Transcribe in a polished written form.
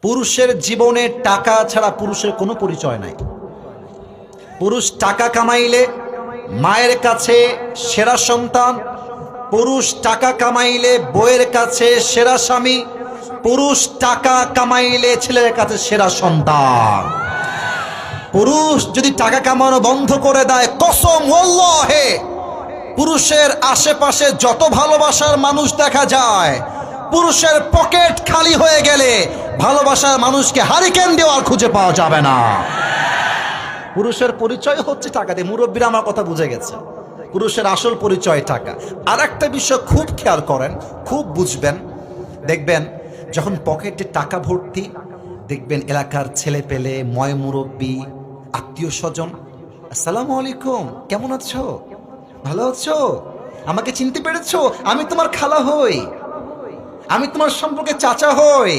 পুরুষের জীবনে টাকা ছাড়া পুরুষের কোনো পরিচয় নাই। পুরুষ টাকা কামাইলে মায়ের কাছে সেরা সন্তান, পুরুষ টাকা কামাইলে বউয়ের কাছে সেরা স্বামী, পুরুষ টাকা কামাইলে ছেলের কাছে সেরা সন্তান। পুরুষ যদি টাকা কামানো বন্ধ করে দেয়, কসম ওয়াল্লাহে, পুরুষের আশেপাশে যত ভালোবাসার মানুষ দেখা যায়, পুরুষের পকেট খালি হয়ে গেলে ভালোবাসার মানুষকে হারিকেন দেওয়ার খুঁজে পাওয়া যাবে না। পুরুষের পরিচয় হচ্ছে টাকা দিয়ে। মুরব্বীরা আমার কথা বুঝে গেছে, পুরুষের আসল পরিচয় টাকা। আর একটা বিষয় খুব খেয়াল করেন, খুব বুঝবেন, দেখবেন যখন পকেটে টাকা ভর্তি, দেখবেন এলাকার ছেলে পেলে, ময় মুরব্বী, আত্মীয় স্বজন, আসসালামু আলাইকুম, কেমন আছো, ভালো আছো, আমাকে চিনতে পেরেছো, আমি তোমার খালা হই, আমি তোমার সম্পর্কে চাচা হই,